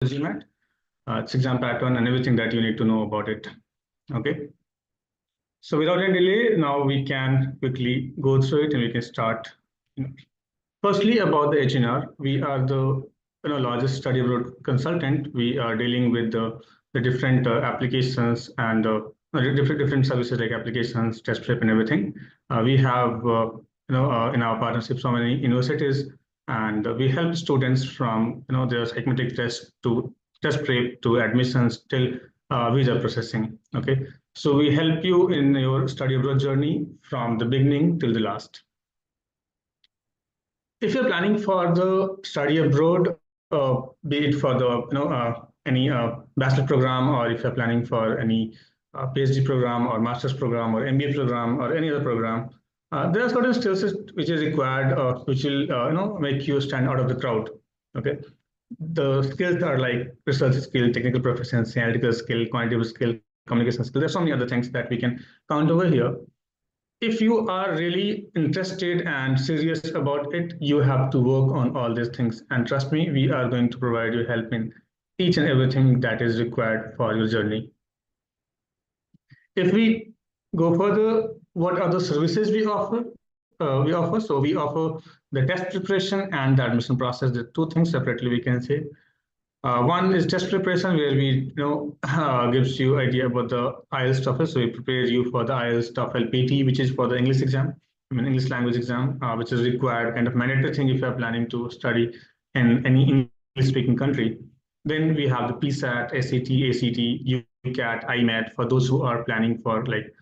GMAT, its exam pattern, and everything that you need to know about it. Okay. So without any delay, now we can quickly go through it and we can start. Firstly, about the HNR, we are the largest study abroad consultant. We are dealing with the different applications and different services like applications, test prep, and everything. We have in our partnership so many universities, and we help students from their psychometric test to test prep to admissions till visa processing. Okay, so we help you in your study abroad journey from the beginning till the last. If you're planning for the study abroad, be it for the any bachelor program, or if you're planning for any PhD program or master's program or MBA program or any other program, there are certain skills which is required, which will make you stand out of the crowd. Okay, the skills are like research skill, technical proficiency, analytical skill, quantitative skill, communication skill. There's so many other things that we can count over here. If you are really interested and serious about it, you have to work on all these things. And trust me, we are going to provide you help in each and everything that is required for your journey. If we go further, what are the services we offer? So we offer the test preparation and the admission process. The two things separately we can say. One is test preparation, where we gives you idea about the IELTS TOEFL. So we prepare you for the IELTS TOEFL PT, which is for the English exam, English language exam, which is required kind of mandatory thing if you are planning to study in any English-speaking country. Then we have the PSAT, SAT, ACT, UCAT, IMAT for those who are planning for like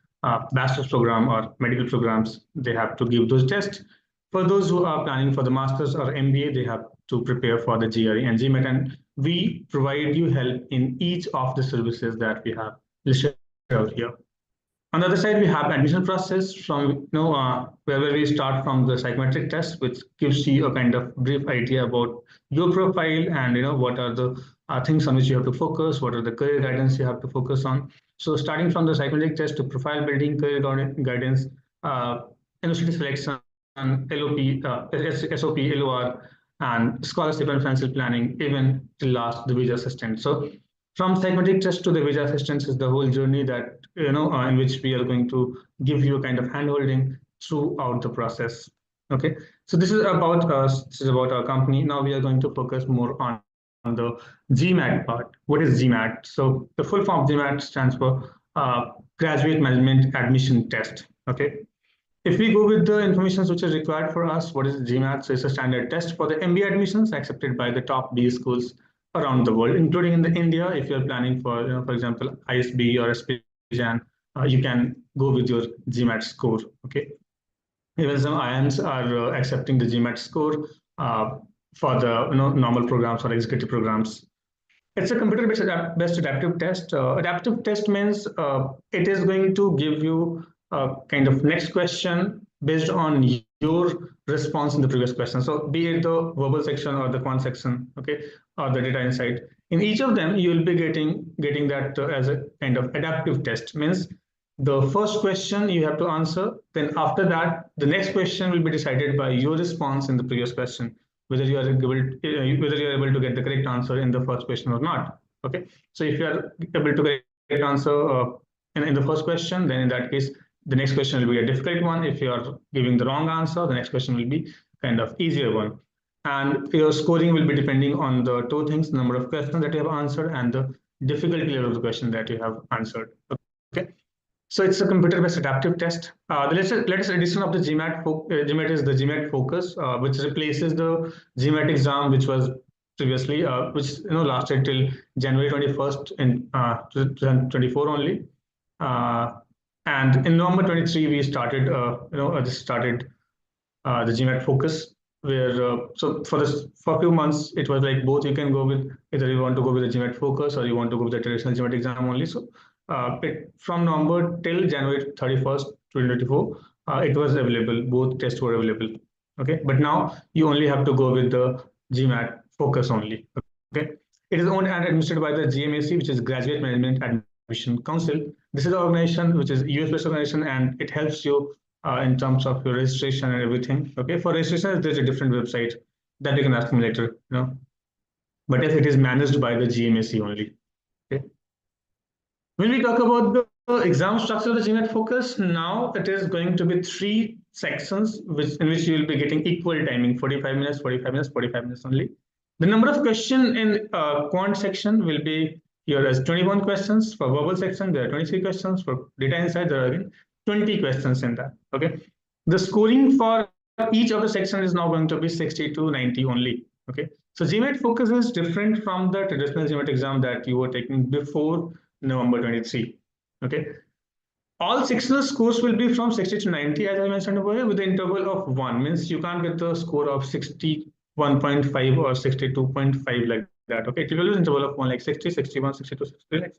bachelor's program or medical programs. They have to give those tests. For those who are planning for the master's or MBA, they have to prepare for the GRE and GMAT, and we provide you help in each of the services that we have listed out here. On the other side, we have admission process from where we start from the psychometric test, which gives you a kind of brief idea about your profile and what are the things on which you have to focus, what are the career guidance you have to focus on. So starting from the psychometric test to profile building, career guidance, university selection, LOP, SOP, LOR, and scholarship and financial planning, even till last the visa assistance. So from psychometric test to the visa assistance is the whole journey that in which we are going to give you a kind of handholding throughout the process. Okay, so this is about us. This is about our company. Now we are going to focus more on the GMAT part. What is GMAT? So the full form of GMAT stands for Graduate Management Admission Test. Okay. If we go with the information which is required for us, what is GMAT? So it's a standard test for the MBA admissions accepted by the top B schools around the world, including in the India. If you're planning for, for example, ISB or SPJAN, you can go with your GMAT score. Okay. Even some IIMs are accepting the GMAT score for the normal programs or executive programs. It's a computer-based adaptive test. Adaptive test means it is going to give you kind of next question based on your response in the previous question. So be it the verbal section or the quant section, okay, or the data insight. In each of them, you will be getting that as a kind of adaptive test. Means the first question you have to answer. Then after that, the next question will be decided by your response in the previous question, whether you are able to get the correct answer in the first question or not. Okay, so if you are able to get the correct answer in the first question, then in that case, the next question will be a difficult one. If you are giving the wrong answer, the next question will be kind of easier one. And your scoring will be depending on the two things: number of questions that you have answered and the difficulty level of the question that you have answered. Okay. So it's a computer-based adaptive test. The latest edition of the GMAT is the GMAT Focus, which replaces the GMAT exam, which was previously, which lasted till January 21st in 2024 only. And in November 23, we started, the GMAT Focus, where so for a few months it was like both. You can go with either you want to go with the GMAT Focus or you want to go with the traditional GMAT exam only. So from November till January 31st, 2024, it was available. Both tests were available. Okay, but now you only have to go with the GMAT Focus only. Okay, it is owned and administered by the GMAC, which is Graduate Management Admission Council. This is the organization which is US-based organization, and it helps you in terms of your registration and everything. Okay, for registration, there's a different website that you can ask me later. but if it is managed by the GMAC only. Okay. When we talk about the exam structure of the GMAT focus, now it is going to be three sections in which you will be getting equal timing, 45 minutes, 45 minutes, 45 minutes only. The number of questions in quant section will be here as 21 questions. For verbal section, there are 23 questions. For data insight, there are again 20 questions in that. Okay. The scoring for each of the section is now going to be 60 to 90 only. Okay. So GMAT focus is different from the traditional GMAT exam that you were taking before November 23. Okay. All sectional scores will be from 60 to 90, as I mentioned over here, with the interval of 1. Means you can't get the score of 61.5 or 62.5 like that. Okay. It will be interval of 1 like 60, 61, 62, 63. Like.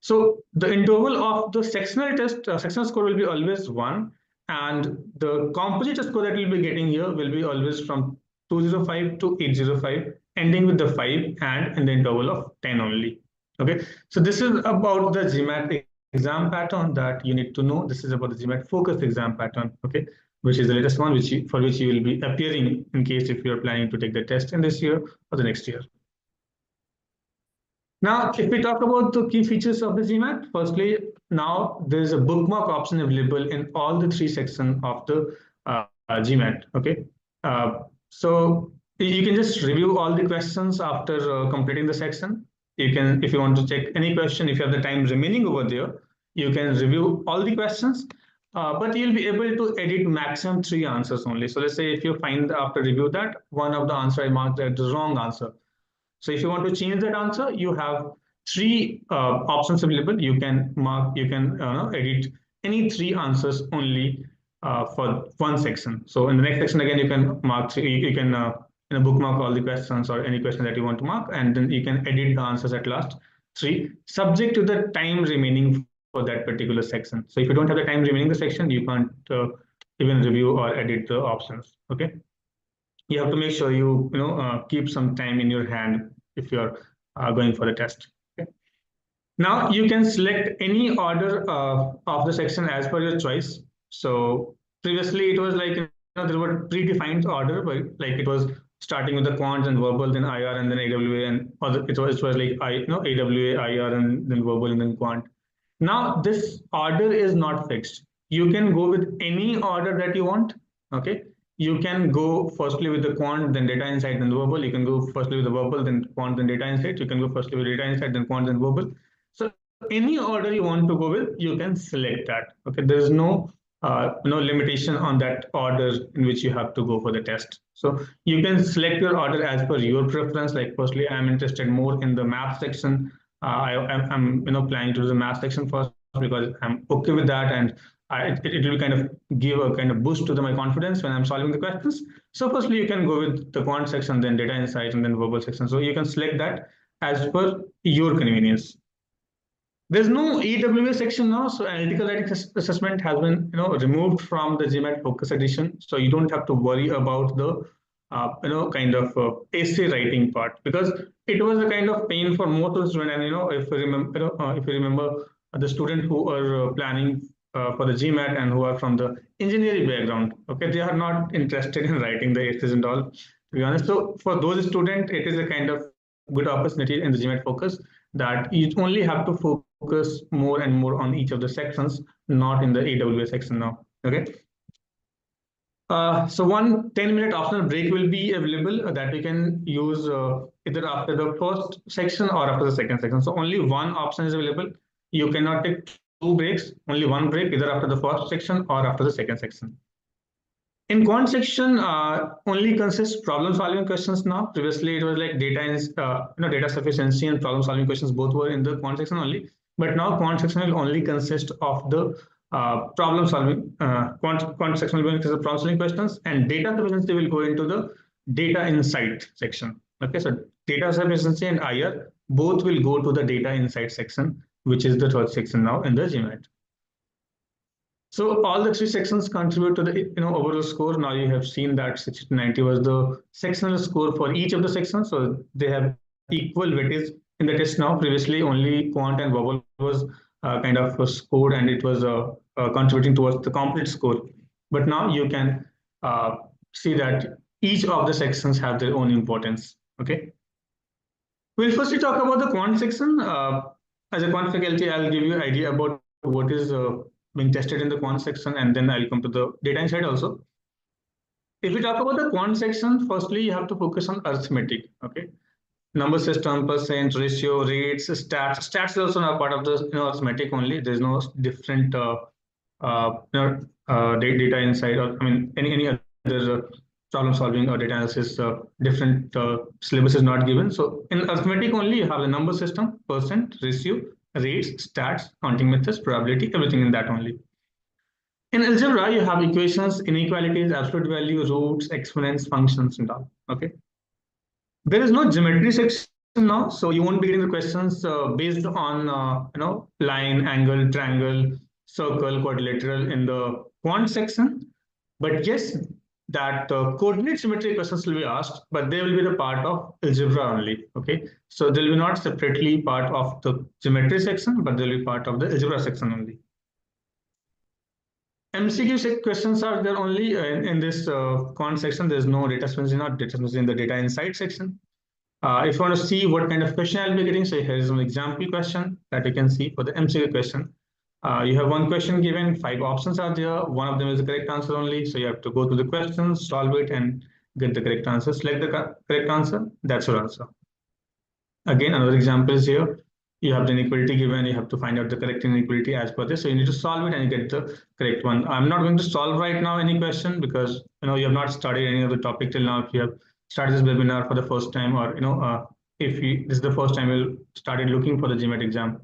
So the interval of the sectional test, sectional score will be always 1. And the composite score that we'll be getting here will be always from 205 to 805, ending with the 5 and in the interval of 10 only. Okay, so this is about the GMAT exam pattern that you need to know. This is about the GMAT focused exam pattern, okay, which is the latest one, for which you will be appearing in case if you are planning to take the test in this year or the next year. Now, if we talk about the key features of the GMAT, firstly, now there is a bookmark option available in all the three sections of the GMAT. Okay, so you can just review all the questions after completing the section. You can, if you want to check any question, if you have the time remaining over there, you can review all the questions. But you'll be able to edit maximum 3 answers only. So let's say if you find after review that one of the answer I marked as the wrong answer. So if you want to change that answer, you have 3 options available. You can mark, you can edit any 3 answers only for one section. So in the next section again, you can mark, you can bookmark all the questions or any question that you want to mark, and then you can edit the answers at last 3, subject to the time remaining for that particular section. So if you don't have the time remaining the section, you can't even review or edit the options. Okay. You have to make sure you keep some time in your hand if you're going for a test. Okay. Now you can select any order of the section as per your choice. So previously it was like there were predefined order, but like it was starting with the quants and verbal, then IR, and then AWA, and other, it was like AWA, IR, and then verbal, and then quant. Now this order is not fixed. You can go with any order that you want. Okay. You can go firstly with the quant, then data insight, then the verbal. You can go firstly with the verbal, then quant, then data insight. You can go firstly with data insight, then quant, then verbal. So any order you want to go with, you can select that. Okay, there is no limitation on that order in which you have to go for the test. So you can select your order as per your preference. Like firstly, I'm interested more in the math section. I'm planning to do the math section first because I'm okay with that, and it will kind of give a kind of boost to my confidence when I'm solving the questions. So firstly, you can go with the quant section, then data insight, and then verbal section. So you can select that as per your convenience. There's no AWA section now, so analytical writing assessment has been removed from the GMAT focus edition. So you don't have to worry about the kind of essay writing part, because it was a kind of pain for most of the students. And if you remember the student who are planning for the GMAT and who are from the engineering background, okay, they are not interested in writing the essays and all, to be honest. So for those students, it is a kind of good opportunity in the GMAT focus that you only have to focus more and more on each of the sections, not in the AWA section now. Okay. So one 10-minute optional break will be available that we can use either after the first section or after the second section. So only one option is available. You cannot take 2 breaks, only one break, either after the first section or after the second section. In quant section, only consists problem solving questions now. Previously, it was like data sufficiency and problem solving questions both were in the quant section only. But now quant section will only consist of the problem solving. Quant section will consist of problem solving questions, and data sufficiency will go into the data insight section. Okay, so data sufficiency and IR both will go to the data insight section, which is the third section now in the GMAT. So all the 3 sections contribute to the overall score. Now you have seen that 60 to 90 was the sectional score for each of the sections. So they have equal weightage in the test now. Previously, only quant and verbal was kind of scored, and it was contributing towards the complete score. But now you can see that each of the sections have their own importance. Okay. We'll firstly talk about the quant section. As a quant faculty, I'll give you an idea about what is being tested in the quant section, and then I'll come to the data insight also. If we talk about the quant section, firstly, you have to focus on arithmetic, okay? Number system, percent, ratio, rates, stats. Stats is also not part of the arithmetic only. There's no different data inside, or I mean any other problem solving or data analysis. Different syllabus is not given. So in arithmetic only, you have the number system, percent, ratio, rates, stats, counting methods, probability, everything in that only. In algebra, you have equations, inequalities, absolute value, roots, exponents, functions, and all. Okay. There is no geometry section now, so you won't be getting the questions based on line, angle, triangle, circle, quadrilateral in the quant section. But yes, that coordinate symmetry questions will be asked, but they will be the part of algebra only. Okay, so they will be not separately part of the geometry section, but they will be part of the algebra section only. MCQ questions are there only in this quant section. There's no data specificity, not data specificity in the data insight section. If you want to see what kind of question I'll be getting, so here is an example question that you can see for the MCQ question. You have one question given, 5 options are there. One of them is the correct answer only. So you have to go through the questions, solve it, and get the correct answer. Select the correct answer. That's your answer. Again, another example is here. You have the inequality given. You have to find out the correct inequality as per this. So you need to solve it and you get the correct one. I'm not going to solve right now any question because you have not studied any of the topic till now. If you have started this webinar for the first time, or if this is the first time you started looking for the GMAT exam,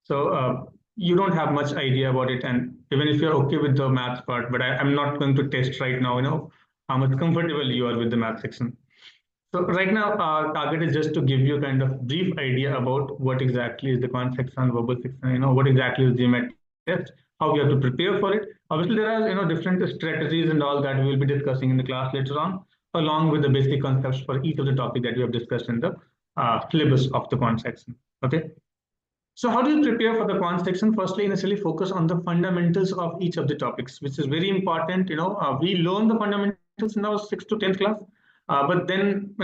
so you don't have much idea about it. And even if you're okay with the math part, but I'm not going to test right now. How much comfortable you are with the math section. So right now, our target is just to give you kind of brief idea about what exactly is the quant section, verbal section, what exactly is GMAT test, how we have to prepare for it. Obviously, there are different strategies and all that we will be discussing in the class later on, along with the basic concepts for each of the topic that we have discussed in the syllabus of the quant section. Okay. So how do you prepare for the quant section? Firstly, initially focus on the fundamentals of each of the topics, which is very important. We learn the fundamentals in our 6th to 10th class. But then,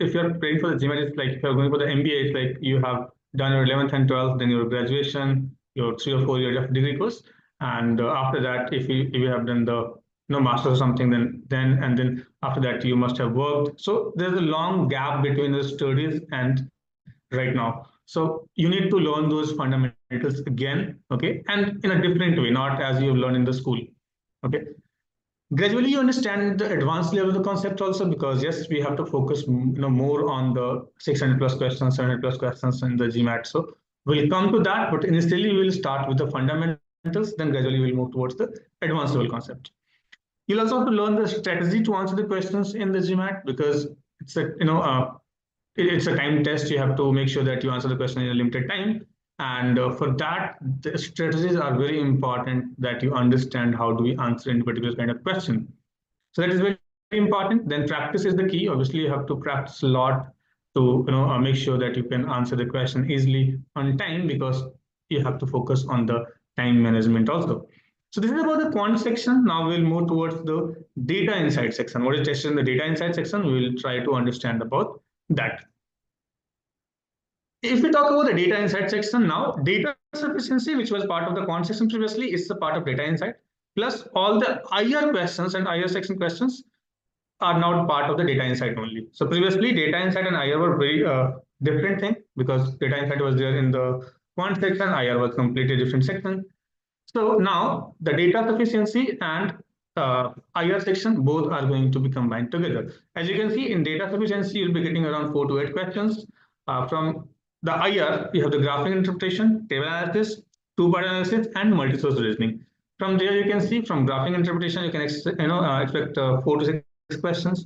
if you're preparing for the GMAT, it's like if you're going for the MBA, it's like you have done your 11th and 12th, then your graduation, your 3 or 4 years of degree course. And after that, if you have done the master's or something, then after that, you must have worked. So there's a long gap between the studies and right now. So you need to learn those fundamentals again, okay? And in a different way, not as you learn in the school, okay? Gradually, you understand the advanced level of the concept also, because yes, we have to focus more on the 600 plus questions, 700 plus questions in the GMAT. So we'll come to that, but initially we will start with the fundamentals, then gradually we'll move towards the advanced level concept. You'll also have to learn the strategy to answer the questions in the GMAT, because it's a time test. You have to make sure that you answer the question in a limited time. And for that, the strategies are very important, that you understand how do we answer any particular kind of question. So that is very important. Then practice is the key. Obviously, you have to practice a lot to make sure that you can answer the question easily on time, because you have to focus on the time management also. So this is about the quant section. Now we'll move towards the data insight section. What is tested in the data insight section? We will try to understand about that. If we talk about the data insight section now, data sufficiency, which was part of the quant section previously, is the part of data insight. Plus all the IR questions and IR section questions are now part of the data insight only. So previously, data insight and IR were very different thing, because data insight was there in the quant section, IR was completely different section. So now the data sufficiency and IR section both are going to be combined together. As you can see, in data sufficiency, you'll be getting around 4 to 8 questions. From the IR, you have the graphing interpretation, table analysis, two-part analysis, and multi-source reasoning. From there, you can see from graphing interpretation, you can expect 4 to 6 questions.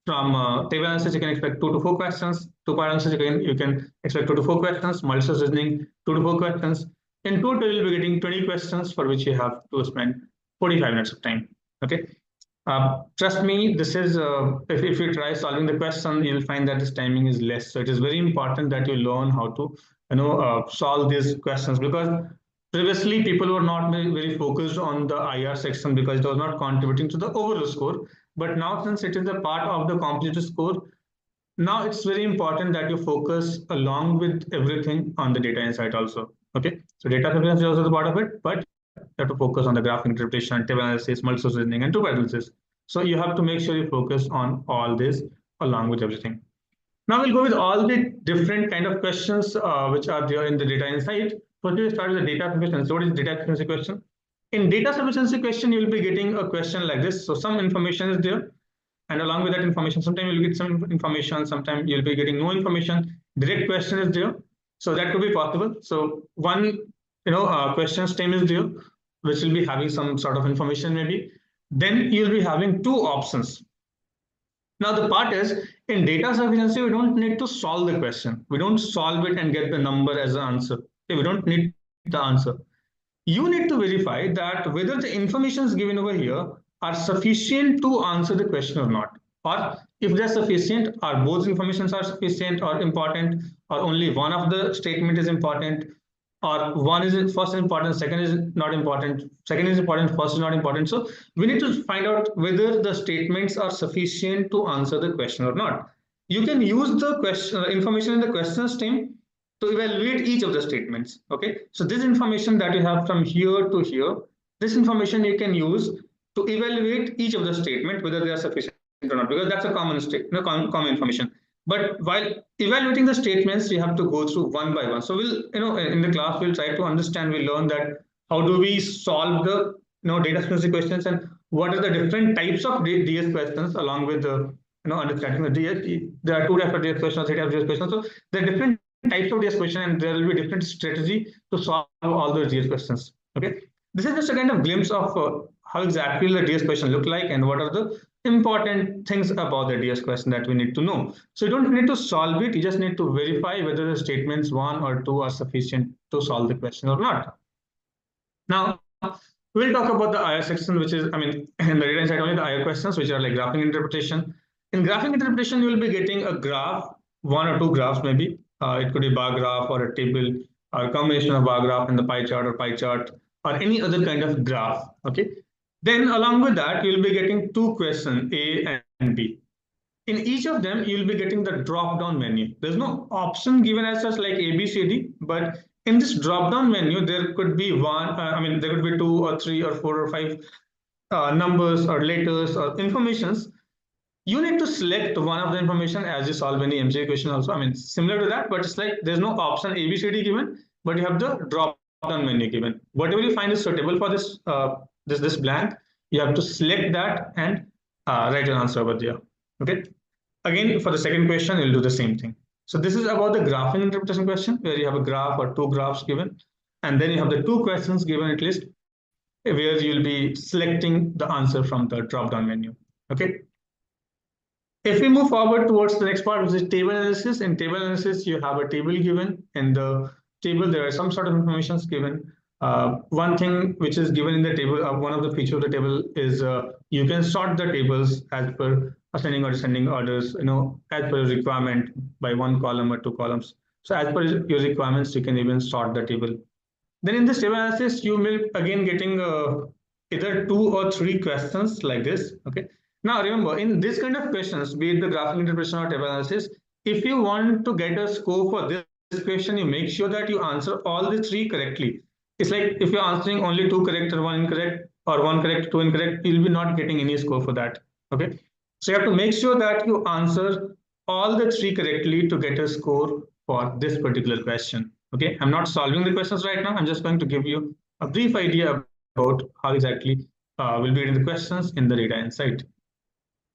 From table analysis, you can expect 2 to 4 questions. Two-part analysis, you can expect 2 to 4 questions. Multi-source reasoning, 2 to 4 questions. In total, you'll be getting 20 questions, for which you have to spend 45 minutes of time. Okay. Trust me, this is if you try solving the question, you'll find that this timing is less. So it is very important that you learn how to solve these questions, because previously people were not very focused on the IR section because it was not contributing to the overall score. But now, since it is a part of the composite score, Now it's very important that you focus along with everything on the data insight also. Okay, so data science is also the part of it, but you have to focus on the graph interpretation, table analysis, multi-source reasoning, and two analysis. So you have to make sure you focus on all this along with everything. Now we'll go with all the different kind of questions which are there in the data insight. First, we start with the data sufficiency. So what is data sufficiency question? In data sufficiency question, you will be getting a question like this. So some information is there, and along with that information, sometimes you'll get some information, sometimes you'll be getting no information. Direct question is there, so that could be possible. So one, question stem is there, which will be having some sort of information maybe. Then you'll be having two options. Now the part is, in data sufficiency, we don't need to solve the question. We don't solve it and get the number as an answer. Okay, we don't need the answer. You need to verify that whether the information given over here are sufficient to answer the question or not. Or if they're sufficient, are both informations are sufficient or important, or only one of the statement is important, or one is first important, second is not important, second is important, first is not important. So we need to find out whether the statements are sufficient to answer the question or not. You can use the question information in the question stream to evaluate each of the statements. Okay, so this information that you have from here to here, this information you can use to evaluate each of the statement whether they are sufficient or not, because that's a common state, common information. But while evaluating the statements, you have to go through one by one. So we'll, in the class, we'll try to understand, we'll learn that how do we solve the data science questions, and what are the different types of DS questions, along with the understanding the DS. There are two types of DS questions, three types of DS questions. So there are different types of DS question, and there will be different strategy to solve all those DS questions. Okay, this is just a kind of glimpse of how exactly the DS question look like, and what are the important things about the DS question that we need to know. So you don't need to solve it, you just need to verify whether the statements 1 or 2 are sufficient to solve the question or not. Now we'll talk about the IR section, which is, in the data insight only the IR questions, which are like graphing interpretation. In graphing interpretation, you will be getting a graph, one or two graphs maybe. It could be bar graph or a table, or a combination of bar graph and the pie chart or pie chart, or any other kind of graph. Okay. Then along with that, you'll be getting two questions, A and B. In each of them, you'll be getting the drop-down menu. There's no option given as such like A, B, C, D, but in this drop-down menu, there could be there could be 2 or 3 or 4 or 5 numbers or letters or informations. You need to select one of the information as you solve any MCQ question also. Similar to that, but it's like there's no option A, B, C, D given, but you have the drop-down menu given. Whatever you find is suitable for this this blank, you have to select that and write an answer over there. Okay. Again, for the second question, you'll do the same thing. So this is about the graphing interpretation question, where you have a graph or two graphs given, and then you have the two questions given at least, where you'll be selecting the answer from the drop-down menu. Okay. If we move forward towards the next part, which is table analysis. In table analysis, you have a table given. In the table, there are some sort of information given. One thing which is given in the table, one of the features of the table is you can sort the tables as per ascending or descending orders, as per your requirement by one column or two columns. So as per your requirements, you can even sort the table. Then in this table analysis, you will again getting either 2 or 3 questions like this. Okay. Now remember, in this kind of questions, be it the graphic interpretation or table analysis, if you want to get a score for this question, you make sure that you answer all the 3 correctly. It's like if you're answering only 2 correct or 1 incorrect, or 1 correct, 2 incorrect, you'll be not getting any score for that. Okay. So you have to make sure that you answer all the 3 correctly to get a score for this particular question. Okay. I'm not solving the questions right now. I'm just going to give you a brief idea about how exactly we'll be getting the questions in the data insight.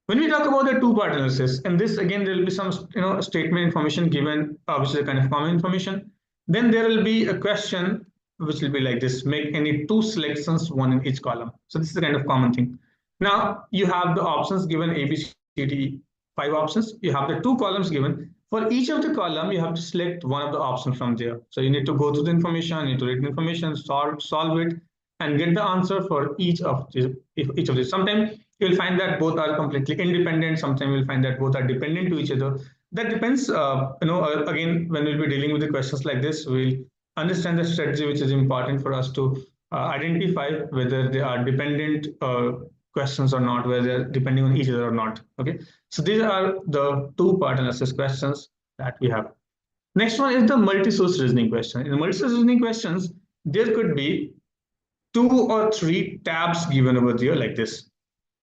When we talk about the two-part analysis, and this again, there will be some statement information given, which is a kind of common information. Then there will be a question which will be like this: make any 2 selections, 1 in each column. So this is the kind of common thing. Now you have the options given A, B, C, D, 5 options. You have the 2 columns given. For each of the column, you have to select one of the options from there. So you need to go through the information, you need to read the information, solve it, and get the answer for each of these. Sometimes you'll find that both are completely independent. Sometimes you'll find that both are dependent to each other. That depends. Again, when we'll be dealing with the questions like this, we'll understand the strategy which is important for us to identify whether they are dependent questions or not, whether they're depending on each other or not. Okay, so these are the two-part analysis questions that we have. Next one is the multi-source reasoning question. In the multi-source reasoning questions, there could be 2 or 3 tabs given over there like this.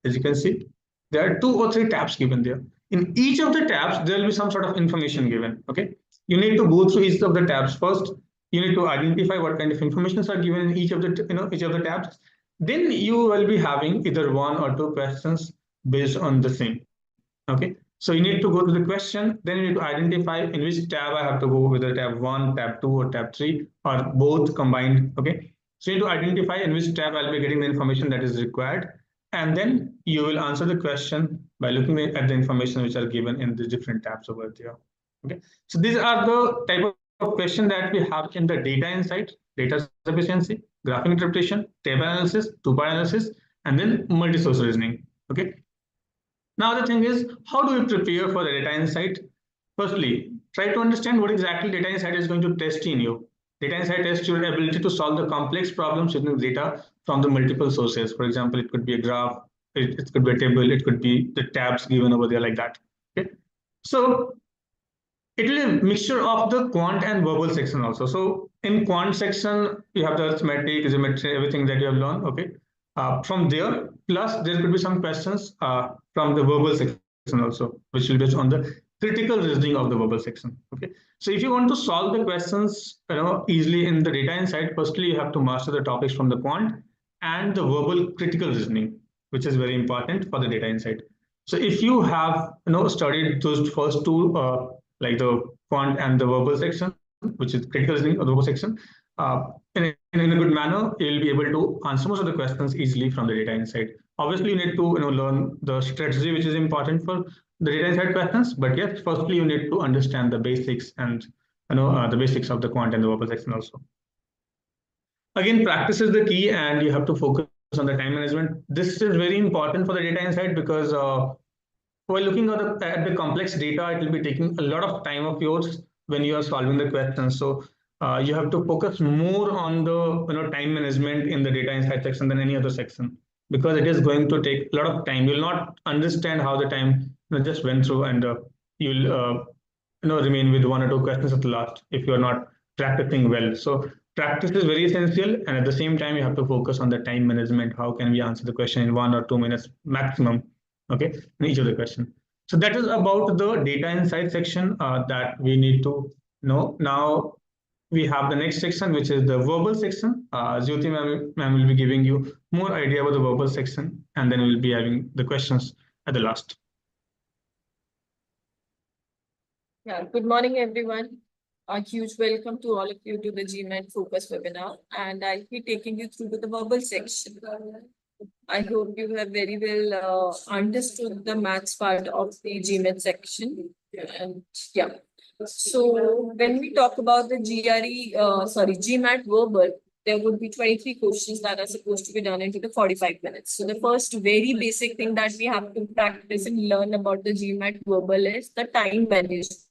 As you can see, there are 2 or 3 tabs given there. In each of the tabs, there will be some sort of information given. Okay, you need to go through each of the tabs first. You need to identify what kind of informations are given in each of the tabs. Then you will be having either 1 or 2 questions based on the same. Okay, so you need to go to the question, then you need to identify in which tab I have to go, whether tab 1, tab 2, or tab 3, or both combined. Okay, so you need to identify in which tab I'll be getting the information that is required, and then you will answer the question by looking at the information which are given in the different tabs over there. Okay, so these are the type of question that we have in the data insight, data sufficiency, graphic interpretation, table analysis, two-part analysis, and then multi-source reasoning. Okay, now the thing is, how do we prepare for the data insight? Firstly, try to understand what exactly data insight is going to test in you. Data insight tests your ability to solve the complex problems using data from the multiple sources. For example, it could be a graph, it could be a table, it could be the tabs given over there like that. Okay, so it will be a mixture of the quant and verbal section also. So in quant section, you have the arithmetic, geometry, everything that you have learned. Okay, from there, plus there could be some questions from the verbal section also, which will be based on the critical reasoning of the verbal section. Okay, so if you want to solve the questions, easily in the data insight, firstly you have to master the topics from the quant and the verbal critical reasoning, which is very important for the data insight. So if you have studied those first two, like the quant and the verbal section, which is critical reasoning or the verbal section, in a good manner, you'll be able to answer most of the questions easily from the data insight. Obviously, you need to learn the strategy, which is important for the data insight questions. But yes, firstly, you need to understand the basics and the basics of the quant and the verbal section also. Again, practice is the key, and you have to focus on the time management. This is very important for the data insight because while looking at the complex data, it will be taking a lot of time of yours when you are solving the questions. So you have to focus more on the time management in the data insight section than any other section, because it is going to take a lot of time. You'll not understand how the time just went through, and you'll remain with 1 or 2 questions at the last if you are not practicing well. So practice is very essential, and at the same time you have to focus on the time management. How can we answer the question in 1 or 2 minutes maximum? Okay, in each of the question. So that is about the data insight section that we need to know. Now we have the next section, which is the verbal section. Jyoti ma'am will be giving you more idea about the verbal section, and then we'll be having the questions at the last. Yeah, good morning, everyone. A huge welcome to all of you to the GMAT Focus webinar, and I'll be taking you through to the verbal section. I hope you have very well understood the maths part of the GMAT section. And yeah, so when we talk about the GMAT verbal, there would be 23 questions that are supposed to be done into the 45 minutes. So the first very basic thing that we have to practice and learn about the GMAT verbal is the time management.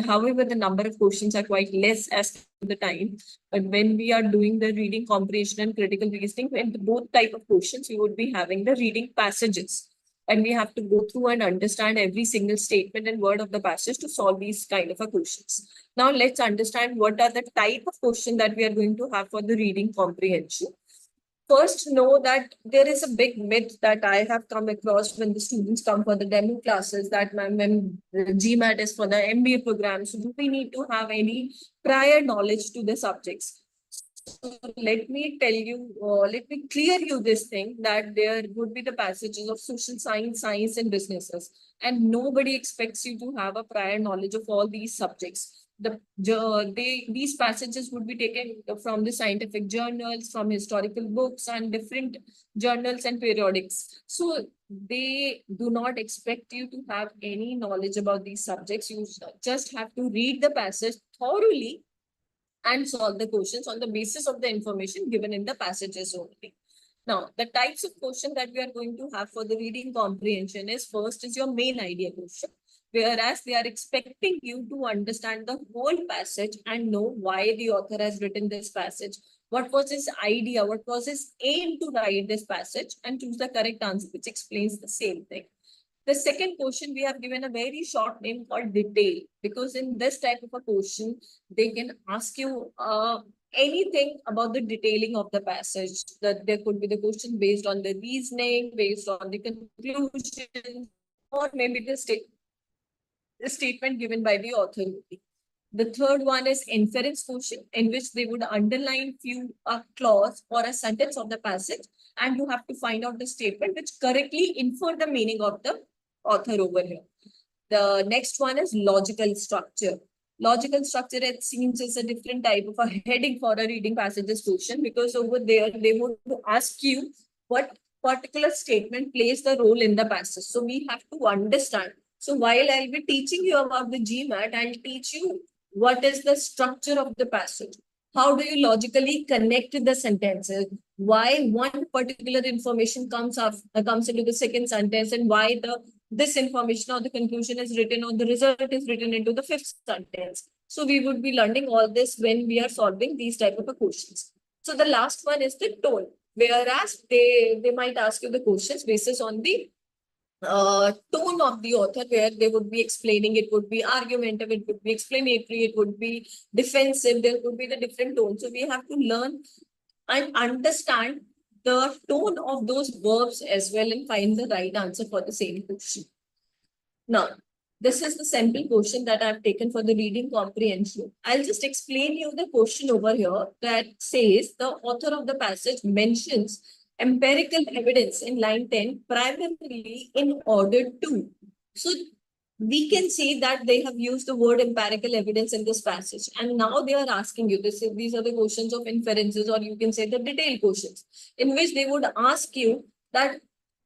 However, the number of questions are quite less as to the time. But when we are doing the reading comprehension and critical reasoning, when both type of questions, we would be having the reading passages. And we have to go through and understand every single statement and word of the passage to solve these kind of questions. Now, let's understand what are the type of question that we are going to have for the reading comprehension. First, know that there is a big myth that I have come across when the students come for the demo classes that when GMAT is for the MBA program, so do we need to have any prior knowledge to the subjects? So let me tell you, let me clear you this thing that there would be the passages of social science, science and businesses, and nobody expects you to have a prior knowledge of all these subjects. These passages would be taken from the scientific journals, from historical books and different journals and periodics. So they do not expect you to have any knowledge about these subjects. You just have to read the passage thoroughly and solve the questions on the basis of the information given in the passages only. Now, the types of question that we are going to have for the reading comprehension is first is your main idea question, whereas they are expecting you to understand the whole passage and know why the author has written this passage, What was his idea? What was his aim to write this passage? And choose the correct answer, which explains the same thing. The second question, we have given a very short name called detail, because in this type of a question, they can ask you anything about the detailing of the passage. That there could be the question based on the reasoning, based on the conclusion, or maybe the statement given by the author. The third one is inference question, in which they would underline few a clause or a sentence of the passage, and you have to find out the statement which correctly infer the meaning of the author over here. The next one is logical structure. Logical structure, it seems, is a different type of a heading for a reading passages question, because over there they would ask you what particular statement plays the role in the passage. So we have to understand. So while I'll be teaching you about the GMAT, I'll teach you what is the structure of the passage. How do you logically connect the sentences? Why one particular information comes into the second sentence, and why this information or the conclusion is written or the result is written into the fifth sentence. So we would be learning all this when we are solving these type of questions. So the last one is the tone. Whereas they might ask you the questions basis on the tone of the author, where they would be explaining, it would be argumentative, it would be explanatory, it would be defensive, there would be the different tones. So we have to learn and understand the tone of those verbs as well and find the right answer for the same question. Now, this is the sample question that I've taken for the reading comprehension. I'll just explain you the question over here that says the author of the passage mentions empirical evidence in line 10 primarily in order to. So we can see that they have used the word empirical evidence in this passage. And now they are asking you, these are the questions of inferences, or you can say the detailed questions, in which they would ask you that,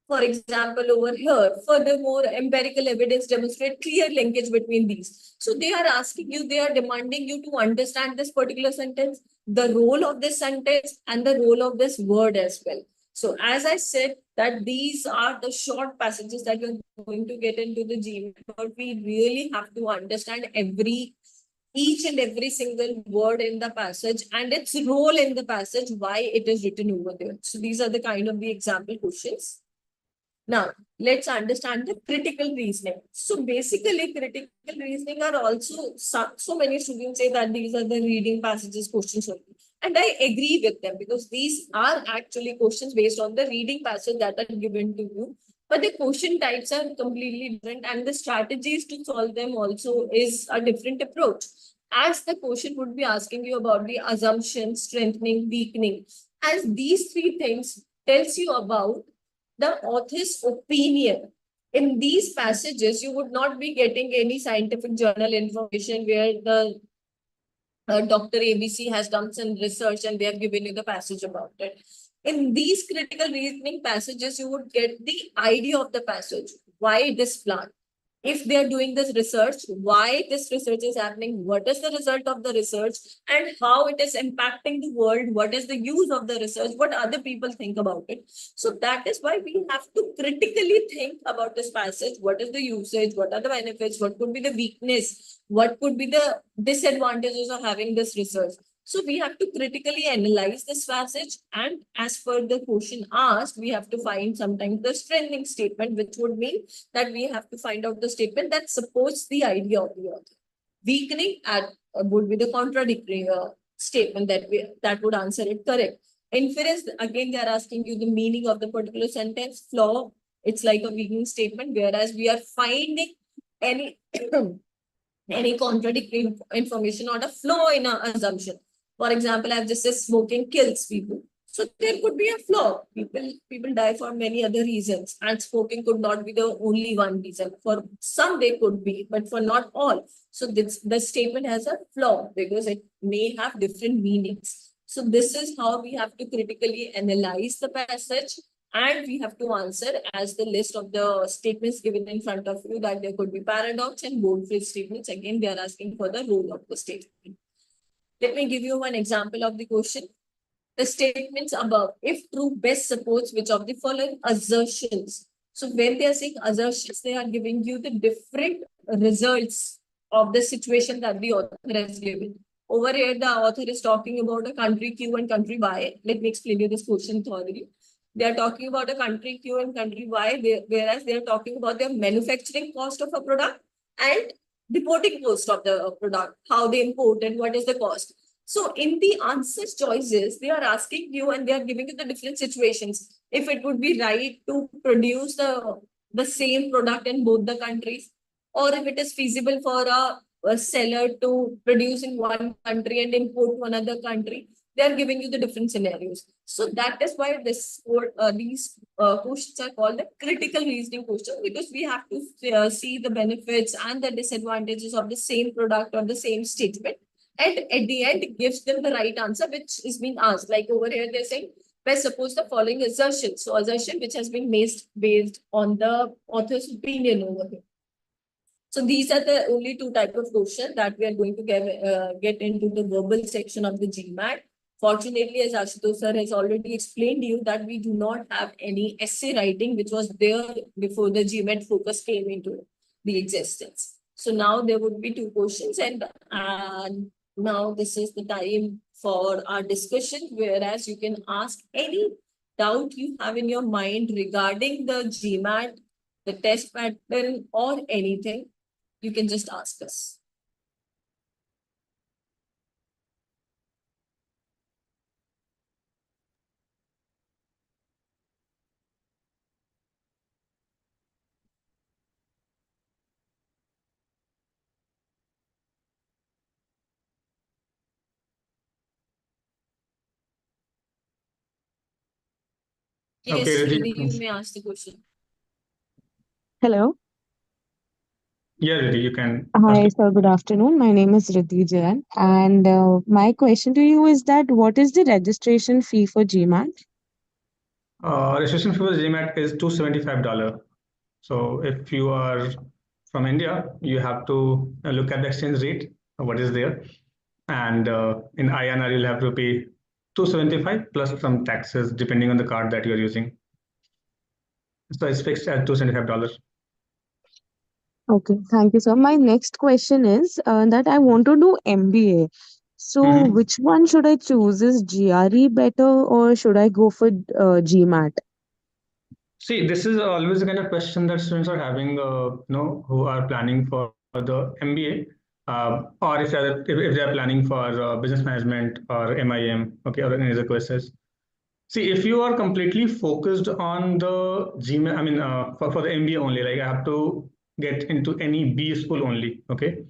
for example, over here, furthermore, empirical evidence demonstrate clear linkage between these. So they are asking you, they are demanding you to understand this particular sentence, the role of this sentence, and the role of this word as well. So as I said, that these are the short passages that you're going to get into the GMAT, but we really have to understand each and every single word in the passage and its role in the passage, why it is written over there. So these are the kind of the example questions. Now, let's understand the critical reasoning. So basically, critical reasoning are also, so many students say that these are the reading passages questions only. And I agree with them, because these are actually questions based on the reading passage that are given to you. But the question types are completely different, and the strategies to solve them also is a different approach. As the question would be asking you about the assumption, strengthening, weakening, as these three things tells you about the author's opinion. In these passages, you would not be getting any scientific journal information where the Dr. ABC has done some research and they have given you the passage about it. In these critical reasoning passages, you would get the idea of the passage. Why this plant? If they are doing this research, why this research is happening, what is the result of the research, and how it is impacting the world, what is the use of the research, what other people think about it. So that is why we have to critically think about this passage. What is the usage, what are the benefits, what could be the weakness, what could be the disadvantages of having this research. So we have to critically analyze this passage, and as per the question asked, we have to find sometimes the strengthening statement, which would mean that we have to find out the statement that supports the idea of the author. Weakening would be the contradictory statement that would answer it correct. Inference, again, they are asking you the meaning of the particular sentence. Flaw, it's like a weakening statement, whereas we are finding any any contradictory information or a flaw in our assumption. For example, I've just said smoking kills people. So there could be a flaw. People die for many other reasons, and smoking could not be the only one reason. For some, they could be, but for not all. So the statement has a flaw because it may have different meanings. So this is how we have to critically analyze the passage, and we have to answer as the list of the statements given in front of you, that there could be paradox and bold-faced statements. Again, they are asking for the role of the statement. Let me give you one example of the question. The statements above, if true, best supports which of the following assertions. So when they are saying assertions, they are giving you the different results of the situation that the author has given. Over here, the author is talking about a country Q and country Y. Let me explain you this question thoroughly. They are talking about a country Q and country Y, whereas they are talking about the manufacturing cost of a product and importing cost of the product, how they import and what is the cost. So in the answer choices, they are asking you and they are giving you the different situations. If it would be right to produce the same product in both the countries, or if it is feasible for a seller to produce in one country and import to another country, they are giving you the different scenarios. So that is why these questions are called the critical reasoning questions, because we have to see the benefits and the disadvantages of the same product or the same statement. And at the end, it gives them the right answer, which is being asked. Like over here, they're saying, let's suppose the following assertion. So assertion which has been based on the author's opinion over here. So these are the only two types of questions that we are going to get into the verbal section of the GMAT. Fortunately, as Ashutosh sir has already explained to you, that we do not have any essay writing, which was there before the GMAT focus came into the existence. So now there would be two questions, and now this is the time for our discussion, whereas you can ask any doubt you have in your mind regarding the GMAT, the test pattern, or anything. You can just ask us. Yes, Okay, Riddhi, Riddhi, you may ask the question. Hello. yeah, Riddhi, you can ask. Hi, sir. Good afternoon. My name is Riddhi Jain, and my question to you is that what is the registration fee for GMAT? Registration fee for GMAT is $275. So if you are from India, you have to look at the exchange rate, what is there, and in INR you'll have to pay 275 plus some taxes depending on the card that you are using. So it's fixed at $275. Okay, thank you, sir. My next question is that I want to do MBA. So, Mhm. which one should I choose? Is GRE better or should I go for GMAT? See, this is always the kind of question that students are having, who are planning for the MBA, or if they are planning for business management or MIM, okay, or any other courses. See, if you are completely focused on the GMAT, I mean, for the MBA only, like I have to get into any B school only, okay,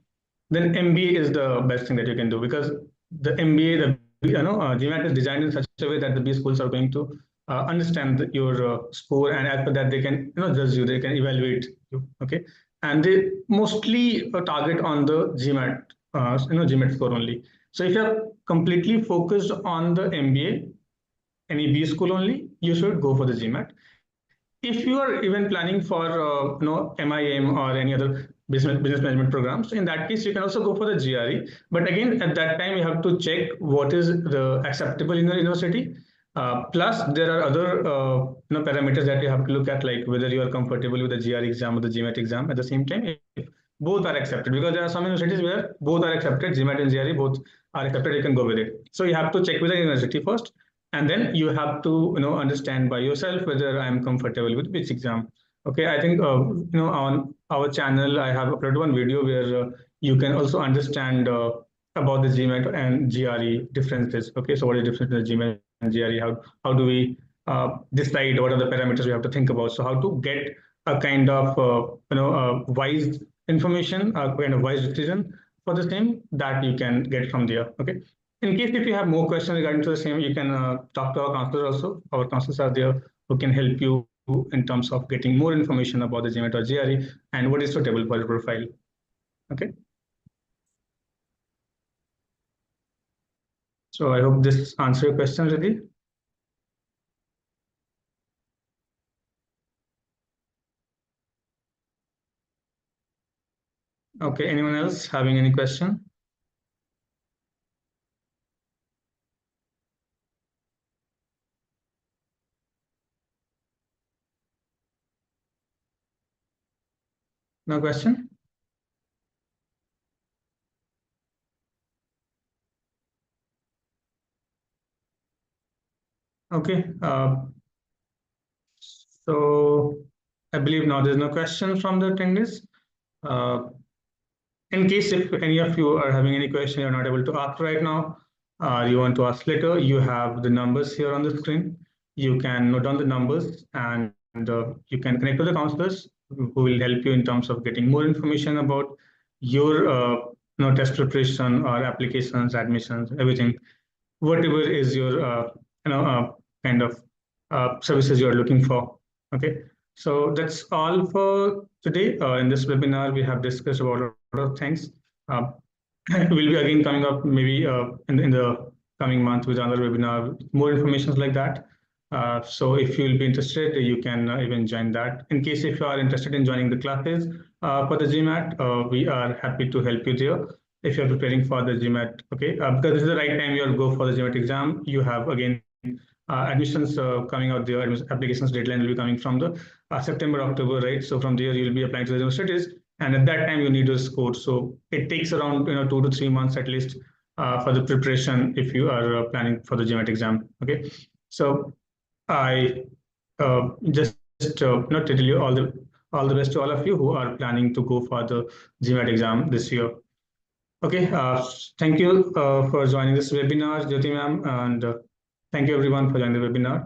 then MBA is the best thing that you can do, because the MBA, GMAT is designed in such a way that the B schools are going to understand your score, and as per that they can judge you, they can evaluate you, okay, and they mostly target on the GMAT, GMAT score only. So if you are completely focused on the MBA, any B school only, you should go for the GMAT. If you are even planning for MIM or any other business management programs, in that case you can also go for the GRE. But again, at that time you have to check what is the acceptable in the university. Plus, there are other parameters that you have to look at, like whether you are comfortable with the GRE exam or the GMAT exam at the same time. If both are accepted, because there are some universities where both are accepted, GMAT and GRE both are accepted, you can go with it. So you have to check with the university first, and then you have to understand by yourself whether I am comfortable with which exam. Okay, I think on our channel I have uploaded one video where you can also understand about the GMAT and GRE differences. Okay, so what is the difference between GMAT and GRE? How do we decide what are the parameters we have to think about? So how to get a kind of wise information, a kind of wise decision for the same, that you can get from there. Okay, in case if you have more questions regarding to the same, you can talk to our counselors also. Our counselors are there who can help you in terms of getting more information about the GMAT or GRE and what is suitable for your profile. Okay. So I hope this answers your question, Riddhi. Okay, anyone else having any question? No question? Okay. So I believe now there's no question from the attendees. In case if any of you are having any question you're not able to ask right now, you want to ask later, you have the numbers here on the screen. You can note down the numbers and you can connect to the counselors who will help you in terms of getting more information about your test preparation or applications, admissions, everything, whatever is your kind of services you are looking for. Okay, so that's all for today. In this webinar, we have discussed about a lot of things. Uh, we'll be again coming up maybe in the coming month with another webinar, more information like that. So if you'll be interested, you can even join that. In case if you are interested in joining the classes for the GMAT, we are happy to help you there. If you're preparing for the GMAT, okay, because this is the right time you'll go for the GMAT exam. You have again admissions coming out there, applications deadline will be coming from the September, October, right? So from there you'll be applying to the universities, and at that time you need to score. So it takes around 2 to 3 months at least for the preparation if you are planning for the GMAT exam. Okay, so I just not to tell you all the best to all of you who are planning to go for the GMAT exam this year. Okay, thank you for joining this webinar, Jyoti ma'am, and thank you everyone for joining the webinar.